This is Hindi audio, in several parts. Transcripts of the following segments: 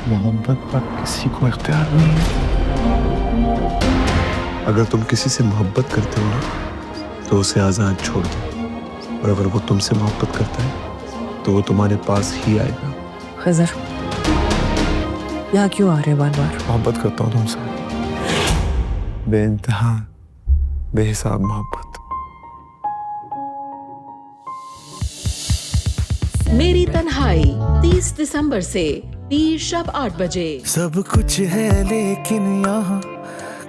मोहब्बत पर किसी को इख्तियार नहीं है। अगर तुम किसी से मोहब्बत करते हो ना तो उसे आजाद छोड़ दो, और अगर वो तुमसे मोहब्बत करता है तो वो तुम्हारे पास ही आएगा। खजर, यहाँ क्यों आ रहे बार बार? मोहब्बत करता हूँ तुमसे, बेइंतहा बेहिसाब मोहब्बत। मेरी तन्हाई 30 दिसंबर से पीर शब 8 बजे। सब कुछ है लेकिन यहाँ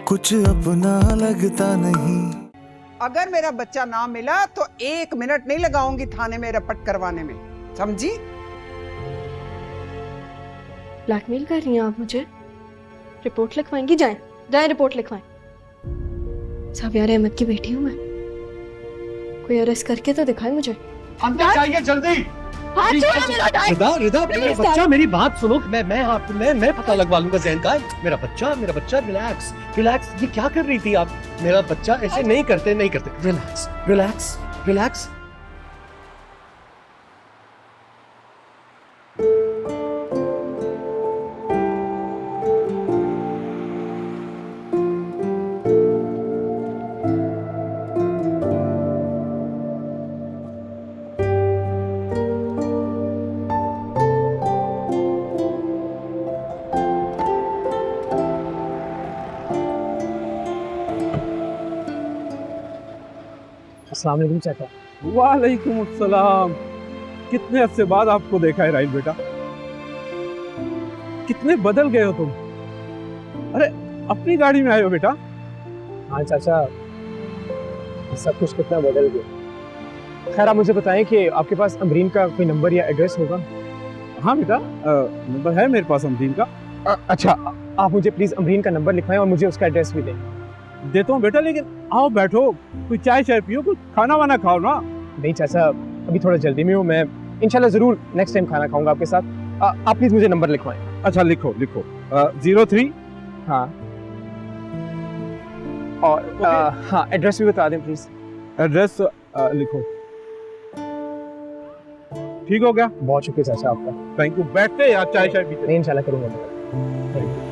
कुछ अपना लगता नहीं। अगर मेरा बच्चा ना मिला तो 1 मिनट नहीं लगाऊंगी थाने में रिपोर्ट करवाने में, समझी? ब्लैकमेल कर रही हैं आप मुझे? रिपोर्ट लिखवाएंगी? जाएं जाएं रिपोर्ट लिखवाएं। सावियार अहमद की बेटी हूँ मैं, कोई अरेस्ट करके तो दिखाए मुझे। अंदर जाइए जल्दी। रिदा रिदा मेरा बच्चा, मेरी बात सुनो। मैं पता लगवा लूंगा जैन का। मेरा बच्चा रिलैक्स रिलैक्स। ये क्या कर रही थी आप? मेरा बच्चा ऐसे नहीं करते रिलैक्स रिलैक्स रिलैक्स। अस्सलाम वालेकुम चाचा। वालेकुम अस्सलाम। कितने अरसे बाद आपको देखा है राहिल बेटा, कितने बदल गए हो तुम। अरे अपनी गाड़ी में आए हो बेटा? हाँ चाचा, सब कुछ कितना बदल गया। खैर आप मुझे बताएं कि आपके पास अमरीन का कोई नंबर या एड्रेस होगा? हाँ बेटा, नंबर है मेरे पास अमरीन का। अच्छा, आप मुझे प्लीज़ अमरीन का नंबर लिखवाएं और मुझे उसका एड्रेस भी दें। देता हूँ बेटा, लेकिन आओ बैठो, कोई चाय शाय पियो, कुछ खाना वाना खाओ ना। नहीं चाचा, अभी थोड़ा जल्दी में हूँ। मैं इंशाल्लाह ज़रूर नेक्स्ट टाइम खाना खाऊंगा आपके साथ। आप प्लीज़ मुझे नंबर लिखवाएं। अच्छा लिखो 03। हाँ, और हाँ एड्रेस भी बता दें प्लीज़। एड्रेस लिखो। ठीक हो गया? बहुत शुक्रिया चाचा आपका। Thank you. बैठते यार, चाय शाय पीते। नहीं इंशाल्लाह करूँगा। Thank you.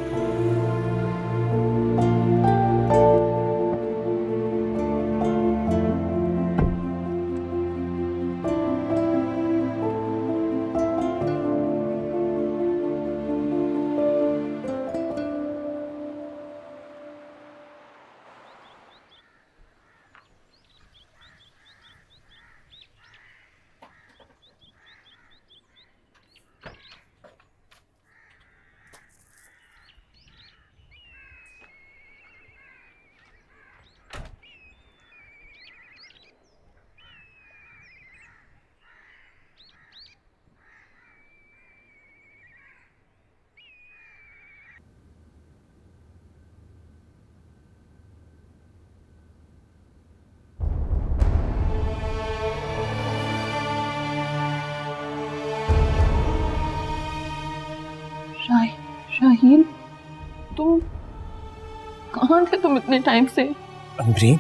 शाहीन, तुम कहाँ थे तुम इतने टाइम से? अमरीन,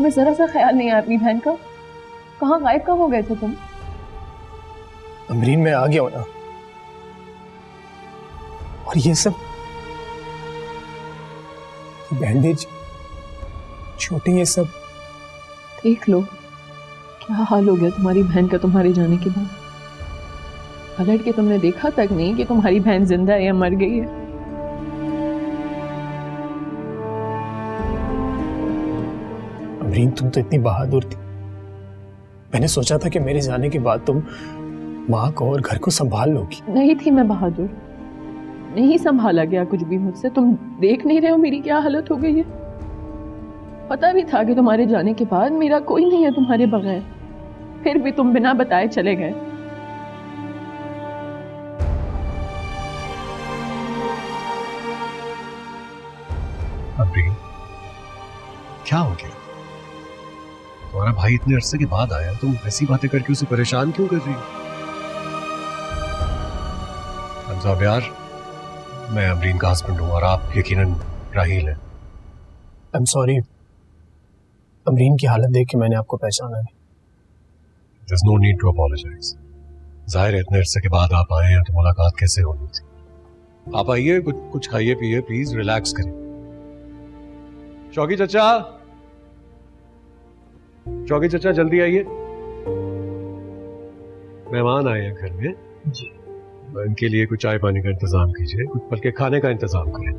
मैं जरा सा ख्याल नहीं आया अपनी बहन का। कहाँ गायब कब हो गए थे तुम? अमरीन मैं आ गया हूँ ना, और ये सब बैंडेज, छोटे, ये सब देख लो क्या हाल हो गया तुम्हारी बहन का तुम्हारे जाने के बाद। पलट के तुमने देखा तक नहीं कि तुम्हारी बहन जिंदा है या मर गई है। अमरीन तुम तो इतनी बहादुर थी, मैंने सोचा था कि मेरे जाने के बाद तुम माँ को और घर को संभाल लोगी। नहीं थी मैं बहादुर, नहीं संभाला गया कुछ भी मुझसे। तुम देख नहीं रहे हो मेरी क्या हालत हो गई है। पता भी था कि तुम्हारे जाने के बाद मेरा कोई नहीं है तुम्हारे बगैर, फिर भी तुम बिना बताए चले गए। अमरीन, क्या हो गया? तुम्हारा भाई इतने अरसे के बाद आया, तुम ऐसी बातें करके उसे परेशान क्यों कर रही हो? यार, मैं अमरीन का हस्बैंड हूं और आप यकीनन राहील हैं। आई एम सॉरी, अमरीन की हालत देख के मैंने आपको पहचाना नहीं। There's no need to apologize. जाहिर है इतने अरसे के बाद आप आए हैं तो मुलाकात कैसे होनी थी। आप आइए, कुछ खाइए पिए, प्लीज रिलैक्स करिए। शौकी चचा, शौकी चचा जल्दी आइए, मेहमान आए हैं घर में जी। इनके लिए कुछ चाय पानी का इंतजाम कीजिए, कुछ बल्कि खाने का इंतजाम करें।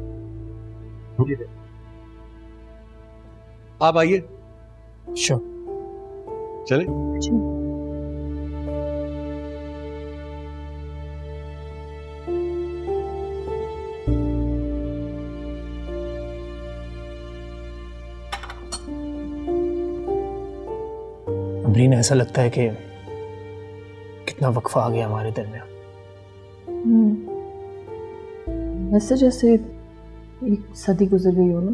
आप आइए। श्योर। चले। अमरीन, ऐसा लगता है कि कितना वक्फा आ गया हमारे दरमियान। वैसे जैसे एक सदी गुजर गई हो ना।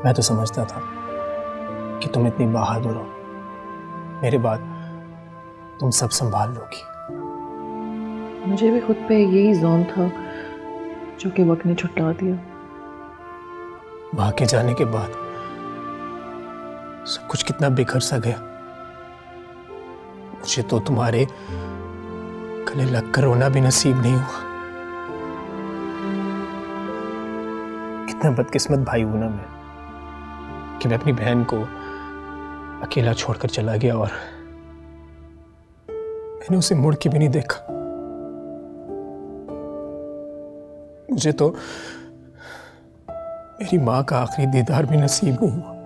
मैं तो समझता था कि तुम इतनी बहादुर हो, मेरे बाद तुम सब संभाल लोगी। मुझे भी खुद पे यही ज़ौन था जो कि वक्त ने छुटा दिया। वहां के जाने के बाद सब कुछ कितना बिखर सा गया। मुझे तो तुम्हारे गले लगकर रोना भी नसीब नहीं हुआ। कितना बदकिस्मत भाई हूं ना मैं कि मैं अपनी बहन को अकेला छोड़कर चला गया और मैंने उसे मुड़ के भी नहीं देखा। मुझे तो मेरी मां का आखिरी दीदार भी नसीब नहीं हुआ।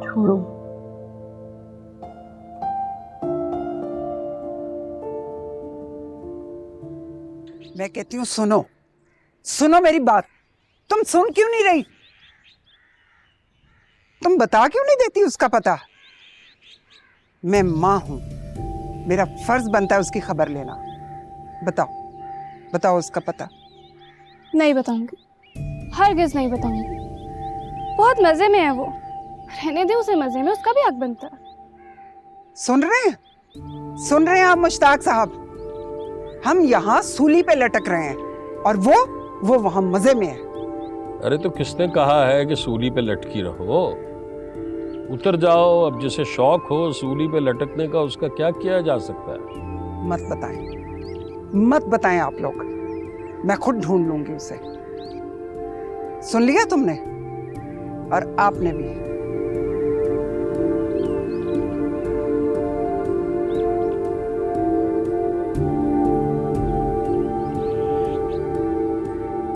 छोड़ो, मैं कहती हूँ सुनो, सुनो मेरी बात। तुम सुन क्यों नहीं रही? तुम बता क्यों नहीं देती उसका पता? मैं माँ हूं, मेरा फर्ज बनता है उसकी खबर लेना। बताओ, बताओ उसका पता। नहीं बताऊंगी, हरगिज नहीं बताऊंगी। बहुत मजे में है वो, रहने दे उसे मजे में, उसका भी हक बनता है। सुन रहे हैं, सुन रहे हैं आप मुश्ताक साहब? हम यहाँ सूली पे लटक रहे हैं और वो वहां मजे में है। अरे तो किसने कहा है कि सूली पे लटकी रहो? उतर जाओ। अब जिसे शौक हो सूली पे लटकने का, उसका क्या किया जा सकता है? मत बताएं, मत बताएं आप लोग, मैं खुद ढूंढ लूंगी उसे। सुन लिया तुमने? और आपने भी।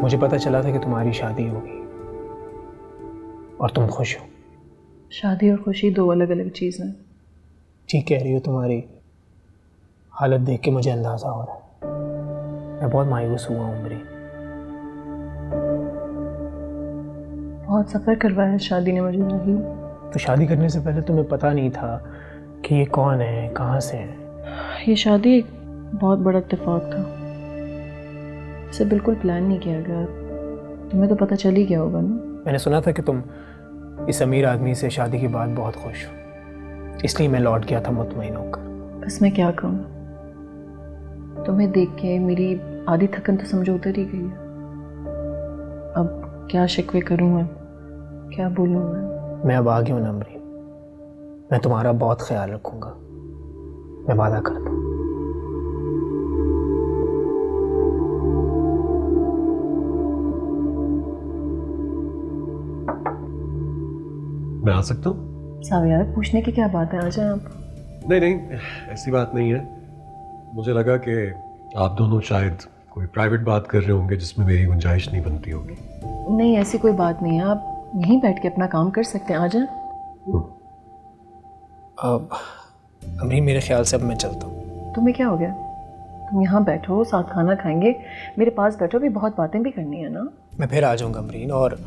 मुझे पता चला था कि तुम्हारी शादी होगी और तुम खुश हो। शादी और खुशी दो अलग अलग चीज़ हैं। ठीक कह रही हो, तुम्हारी हालत देख के मुझे अंदाजा हो रहा है। मैं बहुत मायूस हुआ हूँ अमरीन। बहुत सफ़र करवाया शादी ने मुझे राही। तो शादी करने से पहले तुम्हें पता नहीं था कि ये कौन है, कहाँ से है? ये शादी एक बहुत बड़ा इत्तेफाक था, इसे बिल्कुल प्लान नहीं किया गया। तुम्हें तो पता चल ही गया होगा ना। मैंने सुना था कि तुम इस अमीर आदमी से शादी के बाद बहुत खुश हो, इसलिए मैं लौट गया था मुतमईन होकर। बस मैं क्या कहूँ, तुम्हें देख के मेरी आधी थकन तो समझो उतर ही गई है। अब क्या शिकवे करूँ मैं, क्या बोलूँ मैं अब आ गया हूँ ना अमरीन, मैं तुम्हारा बहुत ख्याल रखूंगा, मैं वादा करता हूँ। मैं आ सकता हूँ? साविया, पूछने की क्या बात है, आ जाए आप। नहीं नहीं, ऐसी बात नहीं है। मुझे लगा कि आप दोनों शायद कोई प्राइवेट बात कर रहे होंगे जिसमें मेरी गुंजाइश नहीं बनती होगी। नहीं, ऐसी कोई बात नहीं है, आप यहीं बैठ के अपना काम कर सकते हैं, आ जाए। अब अमरीन, मेरे ख्याल से अब मैं चलता हूँ। तुम्हें क्या हो गया? तुम यहाँ बैठो, साथ खाना खाएंगे, मेरे पास बैठो, भी बहुत बातें भी करनी है ना। मैं फिर आ जाऊँगा अमरीन, और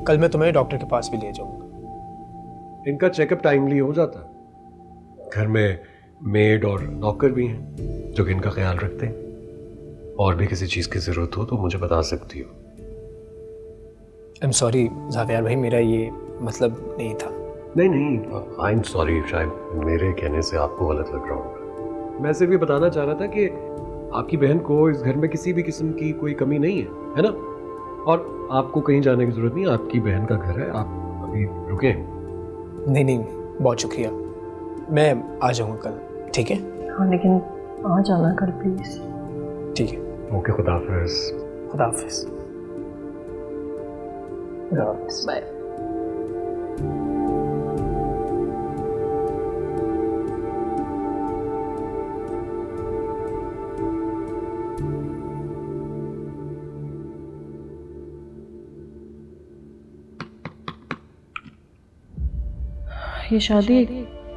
कल मैं तुम्हें डॉक्टर के पास भी ले जाऊँगा। इनका चेकअप टाइमली हो जाता है। घर में मेड और नौकर भी हैं जो कि इनका ख्याल रखते हैं। और भी किसी चीज़ की ज़रूरत हो तो मुझे बता सकती हो। आई एम सॉरी ज़ावियार भाई, मेरा ये मतलब नहीं था। नहीं नहीं, आई एम सॉरी, शायद मेरे कहने से आपको गलत लग रहा होगा। मैं सिर्फ ये बताना चाह रहा था कि आपकी बहन को इस घर में किसी भी किस्म की कोई कमी नहीं है ना? और आपको कहीं जाने की जरूरत नहीं, आपकी बहन का घर है, आप अभी रुके। नहीं नहीं, बहुत शुक्रिया, मैं आ जाऊंगा कल, ठीक है? हाँ लेकिन आ जाना कल प्लीज। ठीक है, ओके, खुदा हाफिज। खुदा हाफिज। बाय। ये शादी एक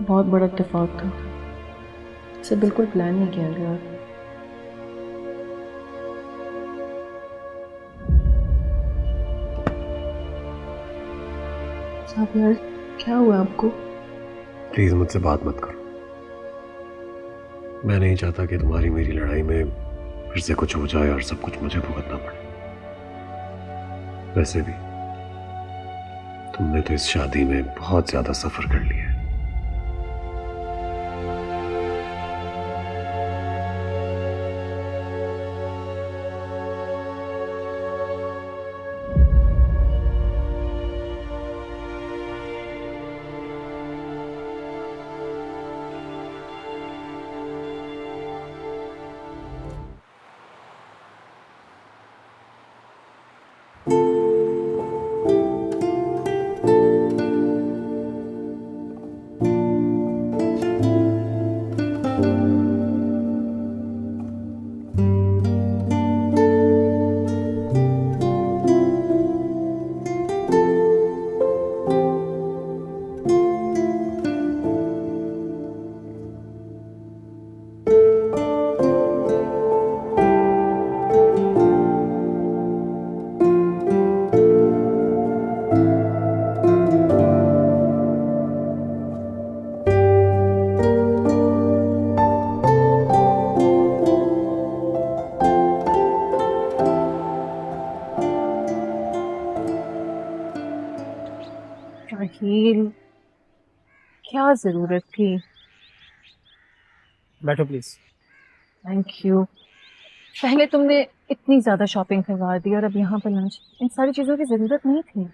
बहुत बड़ा इत्तेफाक था, इसे बिल्कुल प्लान नहीं किया गया। साहब यार, क्या हुआ आपको? प्लीज मुझसे बात मत करो। मैं नहीं चाहता कि तुम्हारी मेरी लड़ाई में फिर से कुछ हो जाए और सब कुछ मुझे भुगतना पड़े। वैसे भी तुमने तो इस शादी में बहुत ज्यादा सफर कर लिया है। राहील, क्या जरूरत थी? बैठो प्लीज। Thank you. पहले तुमने इतनी ज्यादा शॉपिंग करवा दी और अब यहाँ पर लंच, इन सारी चीजों की जरूरत नहीं थी।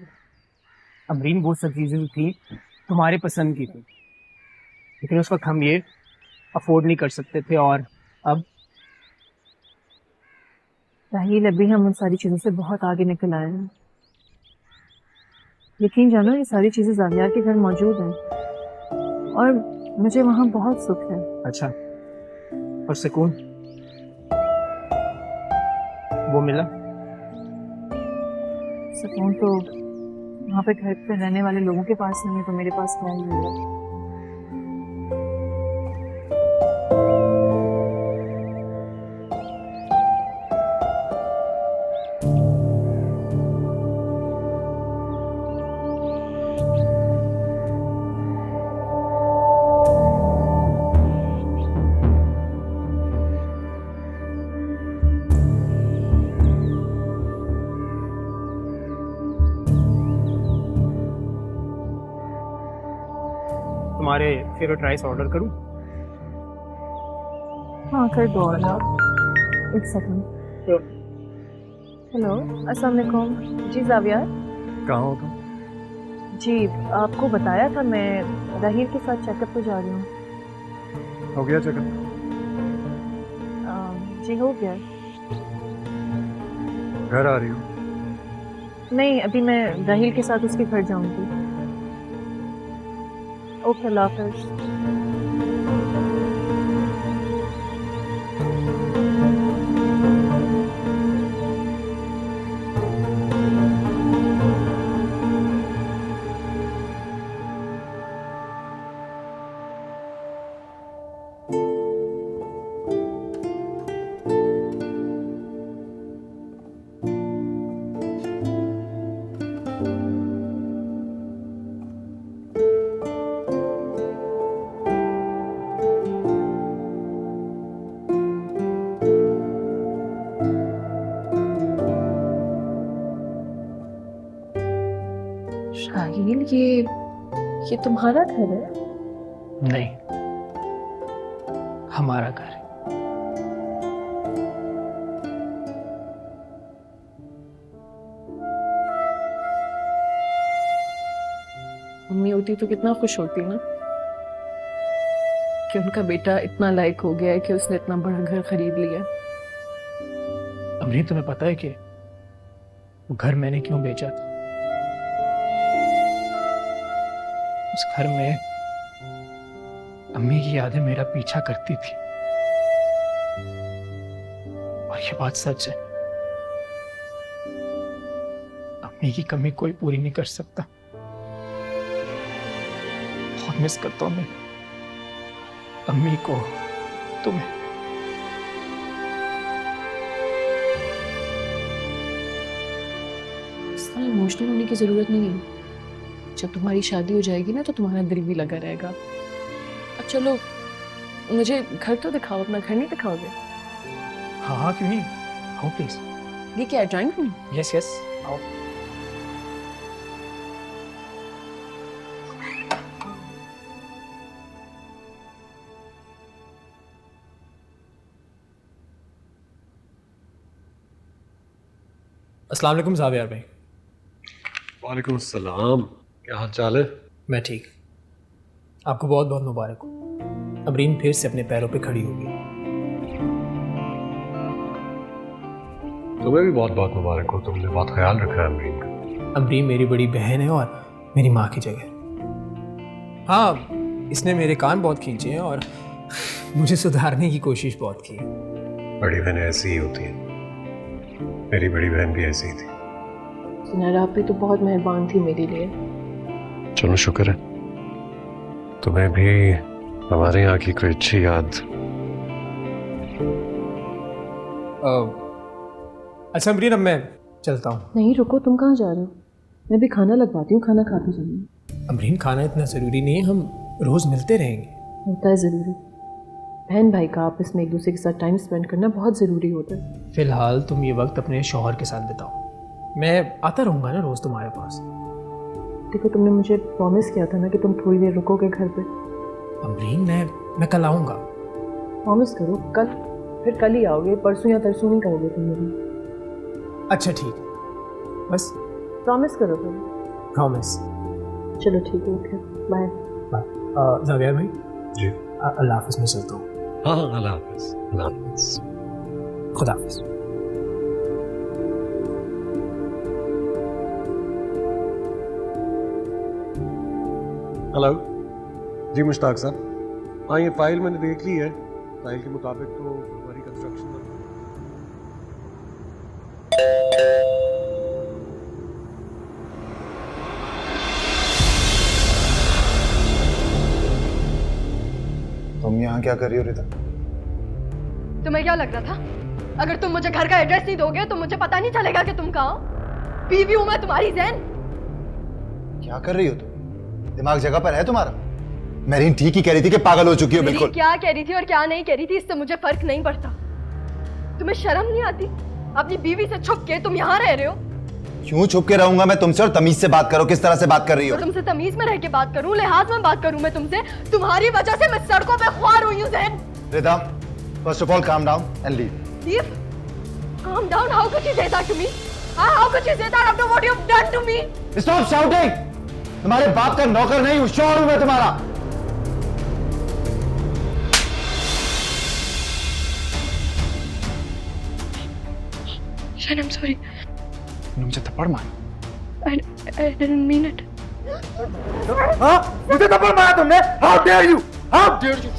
अमरीन वो सब चीजें थी तुम्हारे पसंद की थी, लेकिन उस वक्त हम ये अफोर्ड नहीं कर सकते थे, और अब राहील, अभी हम उन सारी चीजों से बहुत आगे निकल आए हैं। यकीन जानो, ये सारी चीजें जाविया के घर मौजूद हैं और मुझे वहाँ बहुत सुख है। अच्छा, और सुकून वो मिला? सुकून तो वहाँ पे घर पे रहने वाले लोगों के पास नहीं है, तो मेरे पास क्या ही मिला। तुम्हारे फेवरेट राइस ऑर्डर करूं? हाँ कर दो ऑर्डर। एक सेकंड। हेलो, अस्सलाम वालेकुम। जी जाविया। कहाँ हो तुम? जी आपको बताया था, मैं राहील के साथ चेकअप पे जा रही हूँ। हो गया चेकअप? जी हो गया। घर आ रही हो? नहीं, अभी मैं राहील के साथ उसके घर जाऊंगी। ओके, अल्लाह हाफ़िज़। राहील, ये तुम्हारा घर है? नहीं, हमारा घर है। मम्मी होती तो कितना खुश होती ना कि उनका बेटा इतना लायक हो गया है कि उसने इतना बड़ा घर खरीद लिया। अमरीन, तुम्हें पता है कि वो घर मैंने क्यों बेचा था? उस घर में अम्मी की यादें मेरा पीछा करती थी, और ये बात सच है। अम्मी की कमी कोई पूरी नहीं कर सकता। बहुत मिस करता हूं मैं अम्मी को, तुम्हें। इस तरह इमोशनल होने की जरूरत नहीं है। जब तुम्हारी शादी हो जाएगी ना तो तुम्हारा दिल भी लगा रहेगा। अब चलो मुझे घर तो दिखाओ, अपना घर नहीं दिखाओगे? हाँ हाँ, क्यों नहीं, आओ प्लीज। ये क्या है, ड्राइंग रूम? यस यस, आओ। अस्सलाम वालेकुम जावियर भाई। वालेकुम सलाम, क्या हाल चाल है? मैं ठीक। आपको बहुत बहुत मुबारक हो। अमरीन फिर से अपने पैरों पे खड़ी होगी। तुम्हें भी बहुत बहुत मुबारक हो, तुमने बहुत ख्याल रखा है अमरीन का। अमरीन मेरी बड़ी बहन है और मेरी माँ की जगह। हाँ, इसने मेरे कान बहुत खींचे हैं और मुझे सुधारने की कोशिश बहुत की। बड़ी बहनें ऐसी ही होती हैं, मेरी बड़ी बहन भी ऐसी ही थी। सुनैरा आप भी तो बहुत मेहरबान थी मेरे लिए। चलो शुक्र है, तुम्हें भी हमारे यहाँ की कोई अच्छी याद। अच्छा अमरीन, अब मैं चलता हूँ। नहीं रुको, तुम कहाँ जा रहे हो? मैं भी खाना लगवाती हूँ, खाना खा के जाऊँगी। अमरीन, खाना इतना ज़रूरी नहीं है, हम रोज़ मिलते रहेंगे। होता है ज़रूरी, बहन भाई का आपस में एक दूसरे के साथ टाइम स्पेंड करना बहुत ज़रूरी होता है। फ़िलहाल तुम ये वक्त अपने शौहर के साथ बिताओ, मैं आता रहूँगा ना रोज़ तुम्हारे पास। देखो, तुमने मुझे प्रॉमिस किया था ना कि तुम थोड़ी देर रुकोगे घर पे। अमरीन, मैं कल आऊँगा। प्रॉमिस करो, कल, फिर कल ही आओगे, परसों या तरसों नहीं करोगे तुम मुझे। अच्छा ठीक है, बस प्रॉमिस करो तुम। प्रॉमिस। चलो ठीक है, ओके, बाय। बाय। जावियर भाई जी, अल्लाह हाफ़िज़, मैं चलता हूँ। हाँ हाँ, अल्लाह हाफ़िज़। अल्लाह हाफ़िज़। खुदा हाफ़िज़। हेलो जी, मुश्ताक साहब। हाँ, ये फाइल मैंने देख ली है, फाइल के मुताबिक तो हमारी कंस्ट्रक्शन तुम यहाँ क्या कर रही हो रिता? तुम्हें क्या लग रहा था अगर तुम मुझे घर का एड्रेस नहीं दोगे तो मुझे पता नहीं चलेगा कि तुम कहाँ हो? बीवी हूं मैं तुम्हारी जैन। क्या कर रही हो तुम? दिमाग जगह पर है तुम्हारा? मेरीन ठीक ही कह रही थी कि पागल हो चुकी हो बिल्कुल। क्या कह रही थी और क्या नहीं कह रही थी इससे मुझे फर्क नहीं पड़ता। तुम्हें शर्म नहीं आती? अपनी बीवी से छुप के तुम यहाँ रह रहे हो। क्यों छुप के रहूंगा मैं तुमसे? और तमीज से बात करो, किस तरह से बात कर रही हो? तुमसे तमीज में रह के बात करूं, लिहाज में बात करूं मैं तुमसे? तुम्हारी वजह से मैं सड़कों पे ख्वार हुई हूं Zain. Rita, first of all calm down and leave. Leave? Calm down? How could you say that to me? How could you say that after what you've done to me? Stop shouting! तुम्हारे बाप का नौकर नहीं हूं, शौहर हूं मैं तुम्हारा। Shan, I'm sorry. मुझे थप्पड़ मार। I didn't mean it. हाँ? मुझे थप्पड़ मारा तुमने? How dare you? How dare you?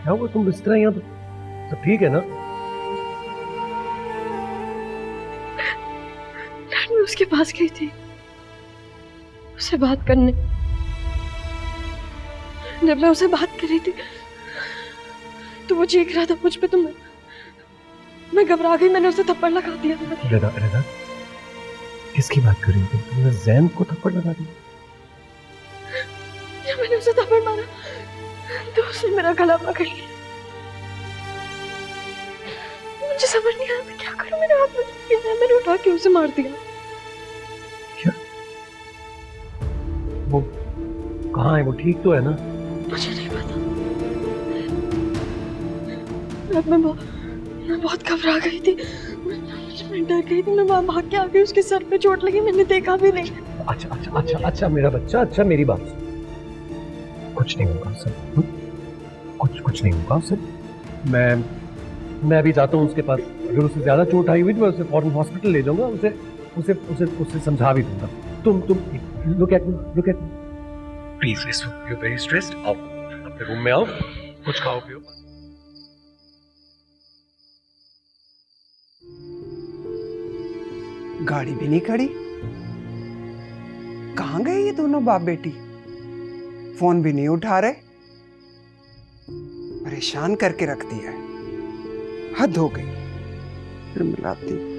क्या हुआ? तुम इस तरह यहाँ पे? सब ठीक है ना? मैं उसके पास गई थी उससे बात करने। जब मैं उससे बात कर रही थी तो वो चीख रहा था मुझ पे, तो मैं घबरा गई, मैंने उसे थप्पड़ लगा दिया। रिदा, रिदा, किसकी बात कर रही हो? तुमने जैन को थप्पड़ लगा दिया? जब मैंने उसे थप्पड़ मारा तो उसने मेरा गला पकड़ लिया। मुझे समझ नहीं आया मैं क्या करूं, मेरे हाथ में पिन है, मैंने उठा के उसे मार दिया। क्या? वो कहाँ है? वो ठीक तो है ना? मुझे नहीं पता, मैं बहुत घबरा गई थी, मैं डर गई थी, मैं वहां भाग के आ गई, उसके सर पे चोट लगी, मैंने देखा भी नहीं। अच्छा अच्छा अच्छा अच्छा मेरा बच्चा, अच्छा मेरी बात सुन। कुछ नहीं होगा सर, कुछ नहीं होगा सर। मैं भी जाता हूँ उसके पास, अगर उसे ज्यादा चोट आई हुई तो मैं उसे फौरन हॉस्पिटल ले जाऊंगा, उसे समझा भी दूंगा। तुम look at me please, you very stressed, आओ अपने रूम में आओ, कुछ खाओ पियो। गाड़ी भी नहीं खड़ी, कहाँ गए ये दोनों बाप बेटी? फोन भी नहीं उठा रहे, परेशान करके रख दिया है, हद हो गई। फिर मिलाती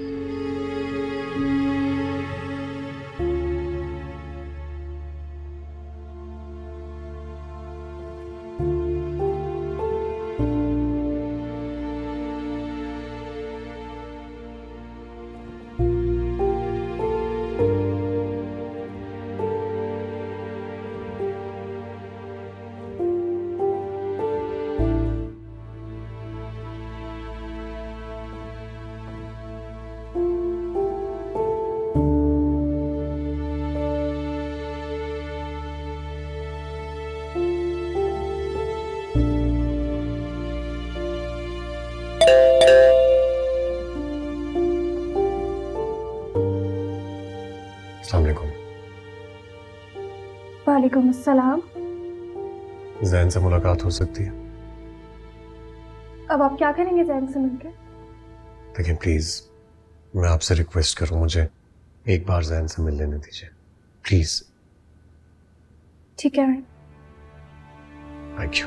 वालेकुम अस्सलाम। जैन से मुलाकात हो सकती है? अब आप क्या करेंगे जैन से मिलकर? देखिए प्लीज, मैं आपसे रिक्वेस्ट करूं, मुझे एक बार जैन से मिल लेने दीजिए प्लीज। ठीक है मैम। Thank you.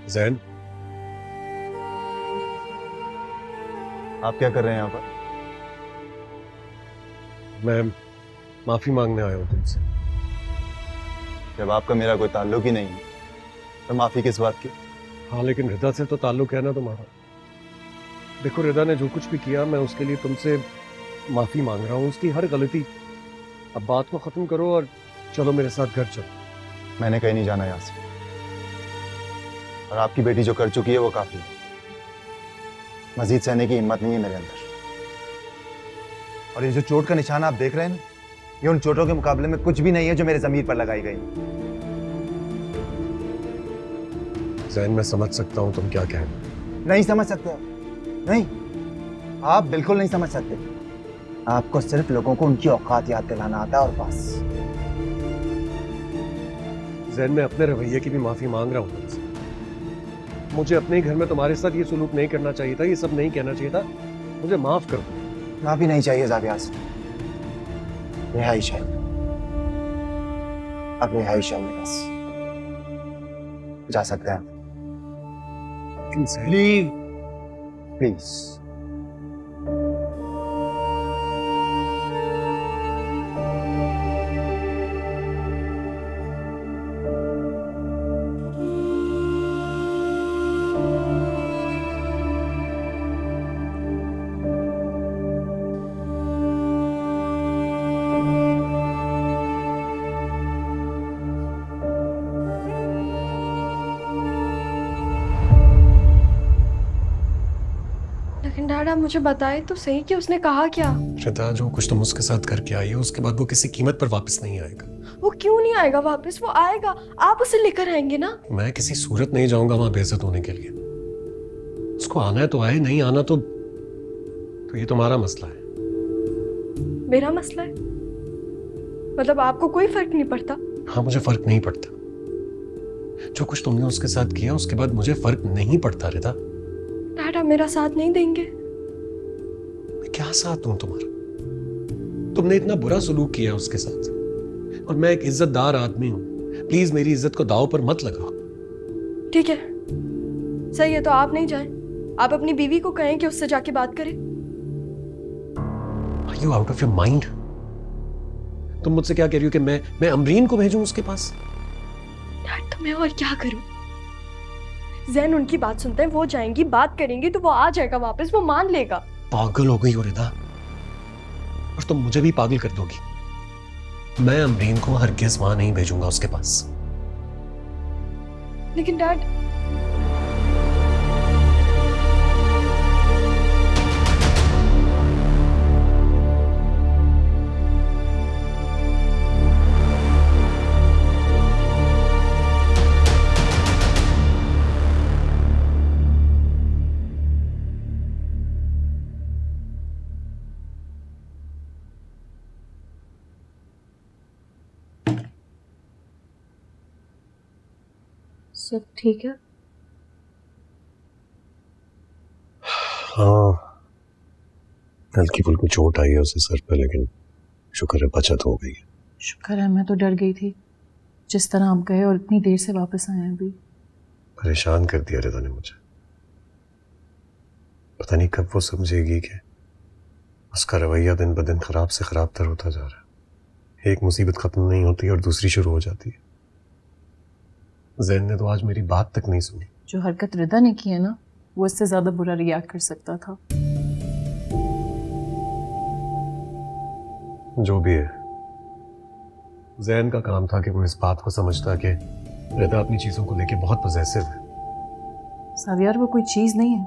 जैन, आप क्या कर रहे हैं यहाँ पर? मैं माफी मांगने आया हूँ तुमसे। जब आपका मेरा कोई ताल्लुक ही नहीं है तो माफी किस बात की? हाँ, लेकिन रिदा से तो ताल्लुक है ना तुम्हारा। देखो, रिदा ने जो कुछ भी किया, मैं उसके लिए तुमसे माफी मांग रहा हूँ, उसकी हर गलती। अब बात को खत्म करो और चलो मेरे साथ घर चलो। मैंने कहीं नहीं जाना यहाँ से, और आपकी बेटी जो कर चुकी है वो काफी है। मजीद सहने की हिम्मत नहीं है मेरे अंदर। और ये जो चोट का निशान आप देख रहे हैं ना, ये उन चोटों के मुकाबले में कुछ भी नहीं है जो मेरे जमीर पर लगाई गई। जैन, मैं समझ सकता हूँ तुम क्या कह रहे हो। नहीं समझ सकते आप, नहीं, आप बिल्कुल नहीं समझ सकते। आपको सिर्फ लोगों को उनकी औकात याद दिलाना आता है और बस। जैन, मैं अपने रवैये की भी माफी मांग रहा हूँ तुमसे। मुझे अपने ही घर में तुम्हारे साथ ये सुलूक नहीं करना चाहिए था, ये सब नहीं कहना चाहिए था। मुझे माफ कर दो। माफी नहीं चाहिए जावियास, रिहाइश है। अब रिहाइश है मेरे पास, जा सकते हैं। Leave please. लेकिन डैड, आप मुझे बताए तो सही कि उसने कहा क्या? रिदा, जो कुछ तुम उसके साथ करके आई हो, उसके बाद वो किसी कीमत पर वापस नहीं आएगा। वो क्यों नहीं आएगा वापस? वो आएगा, आप उसे लेकर आएंगे ना? मैं किसी सूरत नहीं जाऊंगा वहां बेइज्जत होने के लिए। उसको आना है तो आए, नहीं आना तो ये तुम्हारा मसला है। मेरा मसला है? मतलब आपको कोई फर्क नहीं पड़ता? हाँ, मुझे फर्क नहीं पड़ता। जो कुछ तुमने उसके साथ किया उसके बाद मुझे फर्क नहीं पड़ता रिदा। डैड, आप मेरा साथ नहीं देंगे? मैं क्या साथ दूं तुम्हारा? तुमने इतना बुरा सलूक किया उसके साथ, और मैं एक इज्जतदार आदमी हूं। प्लीज मेरी इज्जत को दांव पर मत लगाओ। ठीक है, सही है, तो आप नहीं जाएं। आप अपनी बीवी को कहें कि उससे जाके बात करें। Are you out of your mind? तुम मुझसे क्या कह रही हो कि मैं अमरीन को भेजूं उसके पास? डैड, तो मैं और क्या करूं? जैन उनकी बात सुनते हैं, वो जाएंगी, बात करेंगी, तो वो आ जाएगा वापस, वो मान लेगा। पागल हो गई हो रिदा, और तुम मुझे भी पागल कर दोगी। मैं अमरीन को हरगिज़ वहां नहीं भेजूंगा उसके पास। लेकिन डैड, सब ठीक है? हाँ, हल्की फुल्की चोट आई है उसे सर पे, लेकिन शुक्र है बचत हो गई है। शुक्र है, मैं तो डर गई थी जिस तरह आप गए और इतनी देर से वापस आए हैं। अभी परेशान कर दिया रिदा ने मुझे। पता नहीं कब वो समझेगी कि उसका रवैया दिन ब दिन खराब से खराब तर होता जा रहा है। एक मुसीबत खत्म नहीं होती और दूसरी शुरू हो जाती है। जैन ने तो आज मेरी बात तक नहीं सुनी। जो हरकत रिदा ने की है ना, वो इससे ज्यादा बुरा रिएक्ट कर सकता था। जो भी है, जैन का काम था कि वो इस बात को समझता कि रिदा अपनी चीजों को लेके बहुत पॉसेसिव है। सावियार, वो कोई चीज नहीं है,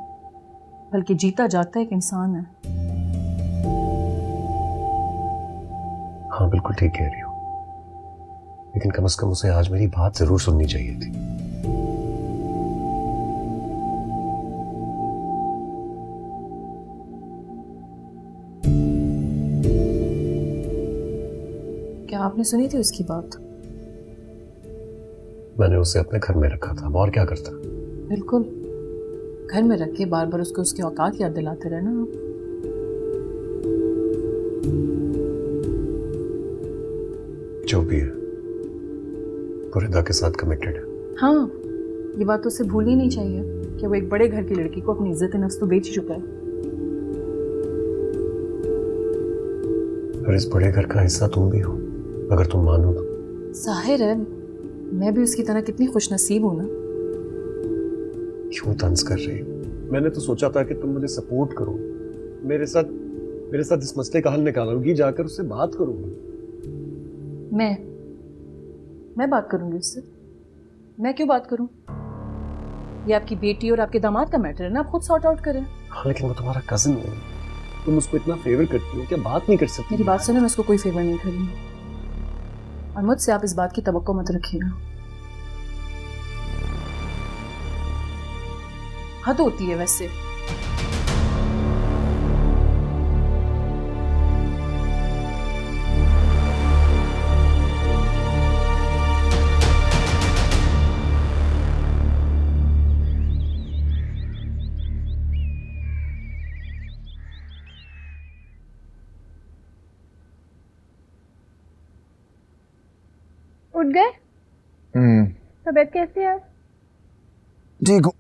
बल्कि जीता जागता एक इंसान है। हाँ, बिल्कुल ठीक कह रही हो, लेकिन कम से कम उसे आज मेरी बात जरूर सुननी चाहिए थी। क्या आपने सुनी थी उसकी बात? मैंने उसे अपने घर में रखा था, और क्या करता। बिल्कुल, घर में रख के बार बार उसको उसकी औकात याद दिलाते रहना आप। जो भी है, वो रिदा के साथ कमिटेड है। हाँ, ये बात तो उसे भूलनी नहीं चाहिए कि वो एक बड़े घर की लड़की को अपनी इज्जत नफ्स तो बेच चुका है। और इस बड़े घर का हिस्सा तुम भी हो, अगर तुम मानो तो। जाहिर है, मैं भी उसकी तरह कितनी खुशनसीब हूं ना। क्यों तंज कर रही हो? मैंने तो सोचा था कि तुम मुझे सपोर्ट करो, मेरे साथ इस मसले का हल निकालोगी, जाकर उससे बात करूंगी। मैं बात करूंगी उससे? मैं क्यों बात करूं? ये आपकी बेटी और आपके दामाद का मैटर है ना, आप खुद सॉर्ट आउट करें। हाँ, लेकिन वो तुम्हारा कजिन है, तुम उसको इतना फेवर करती हो, क्या बात नहीं कर सकती? मेरी बात सुनो, मैं उसको कोई फेवर नहीं करूंगी, और मुझसे आप इस बात की तवक्को मत रखिएगा। हद होती है वैसे। उठ गए? तबीयत कैसी है? ठीक हूँ।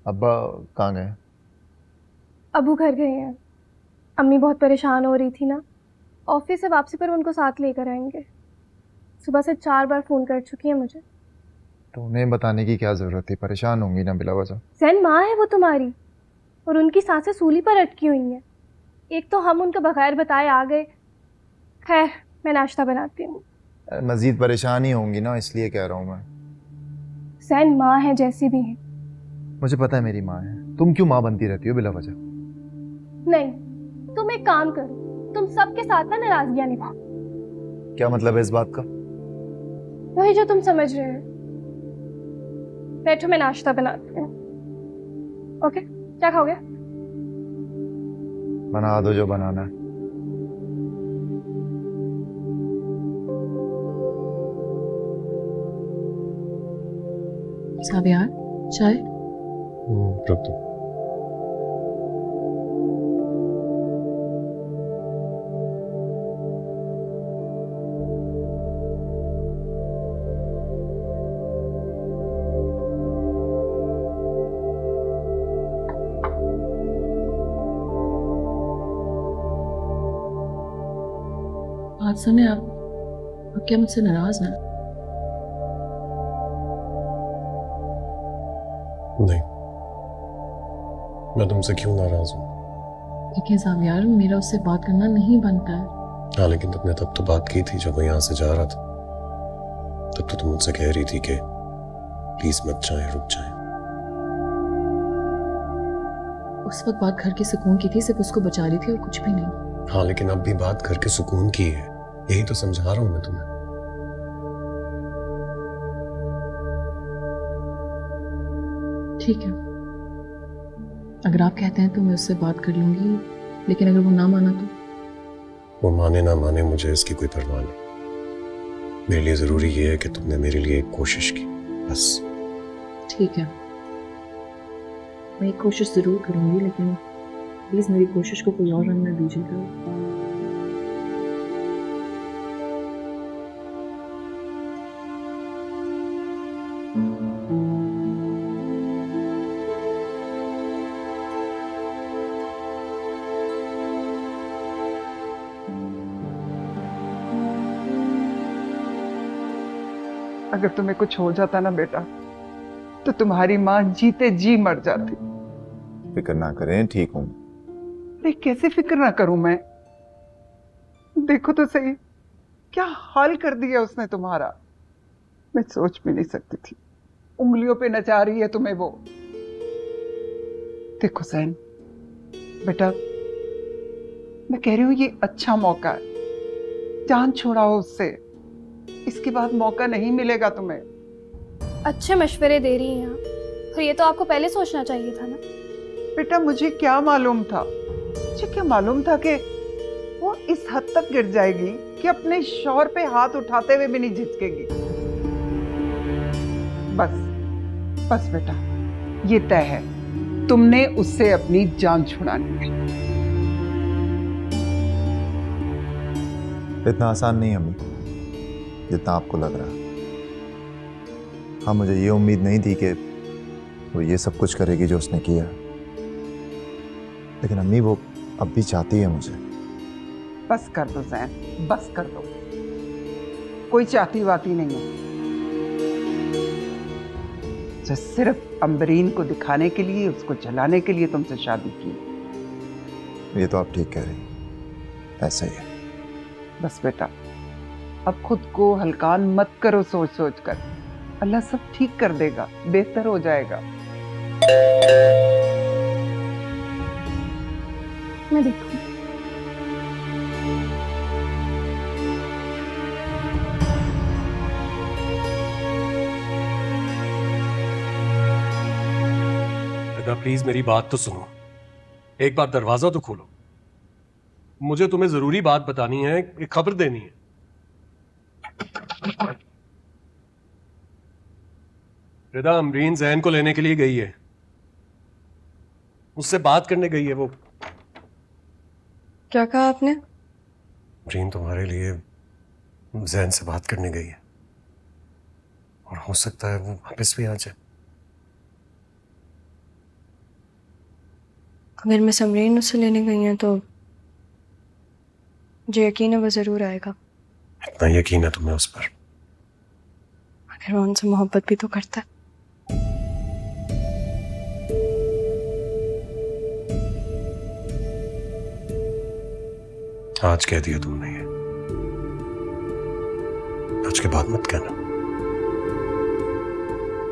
अब्बा कहाँ गए? अबू घर गए हैं। अम्मी बहुत परेशान हो रही थी ना, ऑफिस से वापसी पर उनको साथ लेकर आएंगे। सुबह से 4 बार फोन कर चुकी है मुझे। तो उन्हें बताने की क्या जरूरत थी, परेशान होंगी ना बिला वजह। जैन माँ है वो तुम्हारी, और उनकी सांसें सूली पर अटकी हुई हैं। एक तो हम उनका बगैर बताए आ गए। खैर, मैं नाश्ता बनाती हूँ। मजीद परेशान ही होंगी ना, इसलिए कह रहा हूँ मैं। जैन माँ है जैसी भी है। मुझे पता है मेरी माँ है, तुम क्यों माँ बनती रहती हो बिला वजह? नहीं, तुम एक काम करो, तुम सबके साथ ना नाराजगियां निभाओ। क्या मतलब है इस बात का? वही जो तुम समझ रहे हो। बैठो, मैं नाश्ता बनाती हूँ। ओके, क्या खाओगे? बना दो जो बनाना है। साबियार, चाय? रख दो। बात सुने, आप क्या मुझसे नाराज हैं? नहीं, मैं तुमसे क्यों नाराज हूँ? देखिए साबियार, मेरा उससे बात करना नहीं बनता है। हाँ, लेकिन तुमने तब तो बात की थी जब वो यहाँ से जा रहा था। तब तो तुम मुझसे कह रही थी कि प्लीज मत जाए, रुक जाए। उस वक्त बात घर के सुकून की थी, सिर्फ उसको बचा रही थी और कुछ भी नहीं। हाँ, लेकिन अब भी बात करके सुकून की है, यही तो समझा रहा हूं मैं तुम्हें। ठीक है, अगर आप कहते हैं तो मैं उससे बात कर लूंगी, लेकिन अगर वो ना माना तो? वो माने ना माने, मुझे इसकी कोई परवाह नहीं। मेरे लिए जरूरी ये है कि तुमने मेरे लिए एक कोशिश की, बस। ठीक है, मैं एक कोशिश जरूर करूंगी, लेकिन प्लीज मेरी कोशिश को कोई और रंग न दीजिएगा। अगर तुम्हें कुछ हो जाता ना बेटा, तो तुम्हारी माँ जीते जी मर जाती। फिक्र ना करें, ठीक हूं। अरे कैसे फिक्र ना करूं मैं? देखो तो सही, क्या हाल कर दिया उसने तुम्हारा। मैं सोच भी नहीं सकती थी, उंगलियों पे नचा रही है तुम्हें वो। देखो सैन बेटा, मैं कह रही हूं ये अच्छा मौका है, जान छुड़ाओ उससे। इसके बाद मौका नहीं मिलेगा तुम्हें। अच्छे मशवरे दे रही हैं आप, और ये तो आपको पहले सोचना चाहिए था ना। बेटा मुझे क्या मालूम था, मुझे क्या मालूम था कि वो इस हद तक गिर जाएगी कि अपने शौहर पे हाथ उठाते हुए भी नहीं झिझकेगी। बस बस बेटा, ये तय है, तुमने उससे अपनी जान छुड़ानी है। इतना आसान नहीं अम्मी, जितना आपको लग रहा। हाँ, मुझे ये उम्मीद नहीं थी कि वो ये सब कुछ करेगी जो उसने किया, लेकिन अम्मी वो अब भी चाहती है मुझे। बस कर दो जैन, बस कर दो। कोई चाहती वाती नहीं है, जो सिर्फ अम्बरीन को दिखाने के लिए, उसको जलाने के लिए तुमसे शादी की। ये तो आप ठीक कह रही हैं, ऐसा ही है। बस बेटा, अब खुद को हल्कान मत करो सोच सोच कर। अल्लाह सब ठीक कर देगा, बेहतर हो जाएगा। मैं देखूं। प्लीज मेरी बात तो सुनो, एक बार दरवाजा तो खोलो। मुझे तुम्हें जरूरी बात बतानी है, एक खबर देनी है। रिदा अमरीन जैन को लेने के लिए गई है, उससे बात करने गई है वो। क्या कहा आपने? अमरीन तुम्हारे लिए जैन से बात करने गई है, और हो सकता है वो वापस भी आ जाए। अगर मिस अमरीन उससे लेने गई हैं तो मुझे यकीन है वो जरूर आएगा। इतना यकीन है तुम्हें उस पर? अगर वो उनसे मोहब्बत भी तो करता है। आज कह दिया तुमने ये, आज के बाद मत कहना।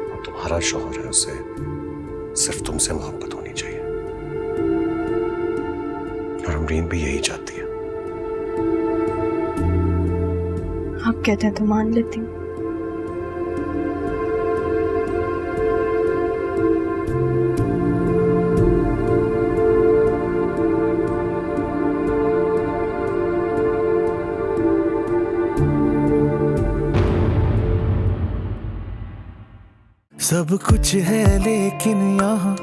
वो तुम्हारा शौहर है, उसे सिर्फ तुमसे मोहब्बत होनी चाहिए, और अमरीन भी यही चाहती है। आप कहते हैं तो मान लेती हूँ। सब कुछ है लेकिन यहाँ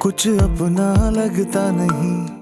कुछ अपना लगता नहीं।